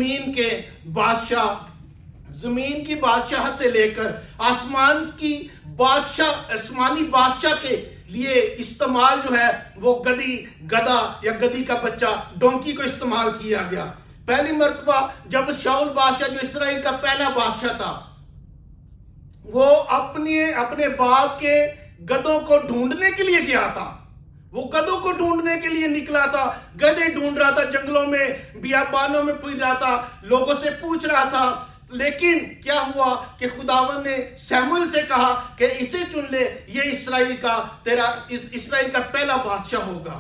زمین کے بادشاہ، زمین کی بادشاہت سے لے کر آسمان کی بادشاہ، آسمانی بادشاہ کے لیے استعمال جو ہے وہ گدھا یا گدھی کا بچہ، ڈونکی کو استعمال کیا گیا۔ پہلی مرتبہ جب شاؤل بادشاہ جو اسرائیل کا پہلا بادشاہ تھا، وہ اپنے باپ کے گدھوں کو ڈھونڈنے کے لیے گیا تھا، وہ گدھوں کو ڈھونڈنے کے لیے نکلا تھا، گدھے ڈھونڈ رہا تھا، جنگلوں میں بیابانوں میں پھر رہا تھا، لوگوں سے پوچھ رہا تھا۔ لیکن کیا ہوا کہ خداوند نے سیموئیل سے کہا کہ اسے چن لے، یہ اسرائیل کا پہلا بادشاہ ہوگا۔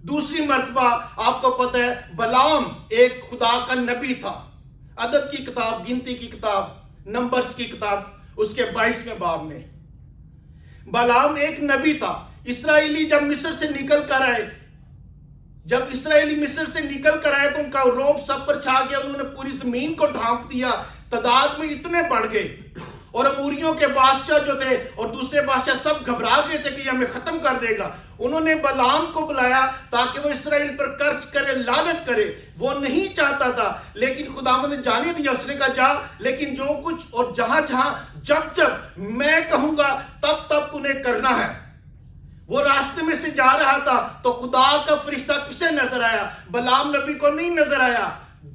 دوسری مرتبہ آپ کو پتہ ہے بلعام ایک خدا کا نبی تھا۔ عدد کی کتاب، گنتی کی کتاب، نمبرز کی کتاب، اس کے 22ویں باب میں بلعام ایک نبی تھا۔ اسرائیلی جب مصر سے نکل کر آئے، تو ان کا روب سب پر چھا گیا، انہوں نے پوری زمین کو ڈھانپ دیا، تعداد میں اتنے بڑھ گئے، اور اموریوں کے بادشاہ جو تھے اور دوسرے بادشاہ سب گھبرا گئے تھے کہ یہ ہمیں ختم کر دے گا۔ انہوں نے بلعام کو بلایا تاکہ وہ اسرائیل پر قرض کرے، لعنت کرے۔ وہ نہیں چاہتا تھا، لیکن خداوند نے جانے دیا، اس نے کہا جا، لیکن جو کچھ اور جہاں جب میں کہوں گا تب تُونے کرنا ہے۔ وہ راستے میں سے جا رہا تھا تو خدا کا فرشتہ کسے نظر آیا؟ بلعام نبی کو نہیں نظر آیا،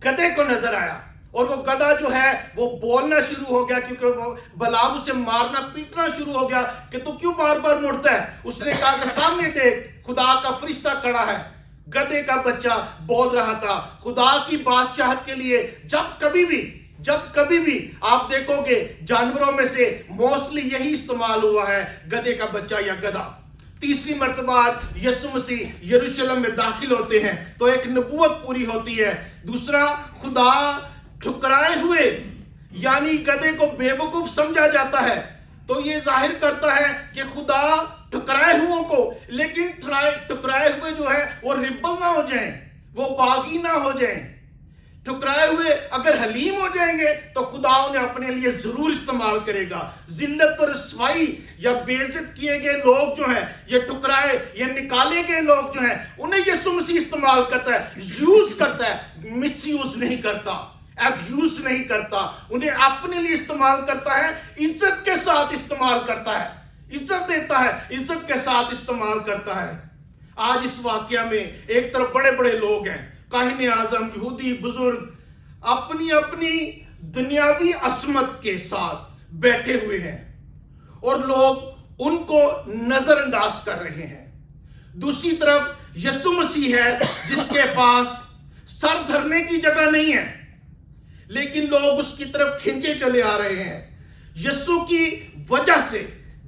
گدھے کو نظر آیا، اور وہ گدھا جو ہے وہ بولنا شروع ہو گیا، کیونکہ وہ بلعام اسے مارنا پیٹنا شروع ہو گیا کہ تو کیوں بار بار مڑتا ہے؟ اس نے کہا کہ سامنے دیکھ، خدا کا فرشتہ کھڑا ہے۔ گدھے کا بچہ بول رہا تھا۔ خدا کی بادشاہت کے لیے جب کبھی بھی آپ دیکھو گے جانوروں میں سے موسٹلی یہی استعمال ہوا ہے، گدھے کا بچہ یا گدھا۔ تیسری مرتبہ یسوع مسیح یروشلم میں داخل ہوتے ہیں تو ایک نبوت پوری ہوتی ہے۔ دوسرا، خدا ٹھکرائے ہوئے یعنی گدھے کو بے وقوف سمجھا جاتا ہے، تو یہ ظاہر کرتا ہے کہ خدا ٹھکرائے ہوئے کو، لیکن ٹھکرائے ہوئے جو ہے وہ ریبل نہ ہو جائیں، وہ باغی نہ ہو جائیں۔ ٹھکرائے ہوئے اگر حلیم ہو جائیں گے تو خدا انہیں اپنے لیے ضرور استعمال کرے گا۔ ذلت اور رسوائی یا بے عزت کیے گئے لوگ جو ہیں، یہ ٹھکرائے یا نکالے گئے لوگ جو ہیں، انہیں یسوع مسیح استعمال کرتا ہے، یوز کرتا ہے، مس یوز نہیں کرتا، ایبیوز نہیں کرتا، انہیں اپنے لیے استعمال کرتا ہے، عزت کے ساتھ استعمال کرتا ہے، عزت دیتا ہے، عزت کے ساتھ استعمال کرتا ہے۔ آج اس واقعہ میں ایک طرف بڑے بڑے لوگ ہیں، کاہن اعظم، یہودی بزرگ، اپنی دنیاوی عصمت کے ساتھ بیٹھے ہوئے ہیں، اور لوگ ان کو نظر انداز کر رہے ہیں۔ دوسری طرف یسوع مسیح ہے جس کے پاس سر دھرنے کی جگہ نہیں ہے، لیکن لوگ اس کی طرف کھینچے چلے آ رہے ہیں۔ یسوع کی وجہ سے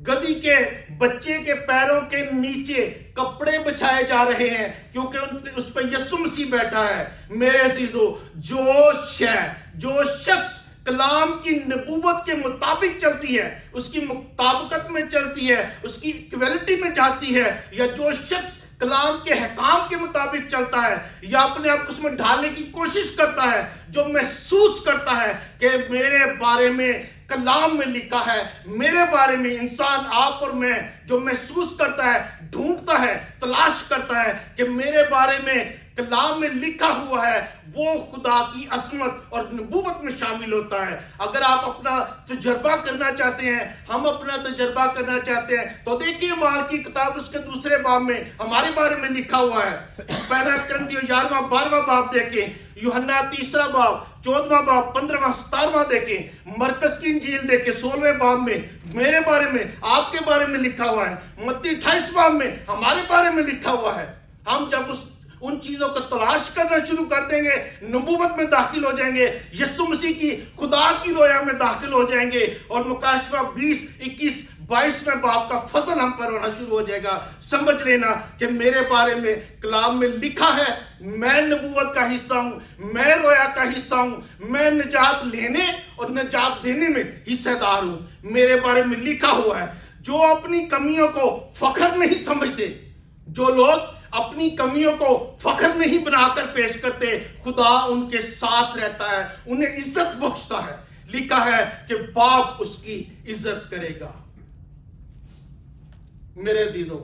گدھی کے بچے کے پیروں کے نیچے کپڑے بچھائے جا رہے ہیں، کیونکہ اس پہ یسوع مسیح بیٹھا ہے۔ میرے عزیزو، جو شخص کلام کی نبوت کے مطابق چلتی ہے، اس کی مطابقت میں چلتی ہے، اس کی ایکویلٹی میں جاتی ہے، یا جو شخص کلام کے حکام کے مطابق چلتا ہے یا اپنے آپ اس میں ڈھالنے کی کوشش کرتا ہے، جو محسوس کرتا ہے کہ میرے بارے میں کلام میں لکھا ہے، میرے بارے میں انسان آپ اور میں جو محسوس کرتا ہے، ڈھونڈتا ہے، تلاش کرتا ہے کہ میرے بارے میں کلام میں لکھا ہوا ہے، وہ خدا کی عظمت اور نبوت میں شامل ہوتا ہے۔ اگر آپ اپنا تجربہ کرنا چاہتے ہیں، ہم اپنا تجربہ کرنا چاہتے ہیں، تو دیکھیے اعمال کی کتاب اس کے دوسرے باب میں ہمارے بارے میں لکھا ہوا ہے۔ پہلا کرنتھیوں 11واں 12واں باب دیکھیں، یوحنا 3 باب 14واں باب 15واں 17واں دیکھیں، مرکز کی انجیل دیکھیں 16ویں باب میں میرے بارے میں، آپ کے بارے میں لکھا ہوا ہے۔ متی 28 باب میں ہمارے بارے میں لکھا ہوا ہے۔ ہم جب ان چیزوں کو تلاش کرنا شروع کر دیں گے، نبوت میں داخل ہو جائیں گے، یسوع مسیح کی خدا کی رویا میں داخل ہو جائیں گے، اور مکاشفہ 20 21 22ویں باب کا فضل ہم پر ہونا شروع ہو جائے گا۔ سمجھ لینا کہ میرے بارے میں کلام میں لکھا ہے، میں نبوت کا حصہ ہوں، میں رویا کا حصہ ہوں، میں نجات لینے اور نجات دینے میں حصہ دار ہوں۔ میرے بارے میں لکھا ہوا ہے۔ جو اپنی کمیوں کو فخر نہیں سمجھتے، جو لوگ اپنی کمیوں کو فخر نہیں بنا کر پیش کرتے، خدا ان کے ساتھ رہتا ہے، انہیں عزت بخشتا ہے۔ لکھا ہے کہ باپ اس کی عزت کرے گا۔ میرے عزیزوں،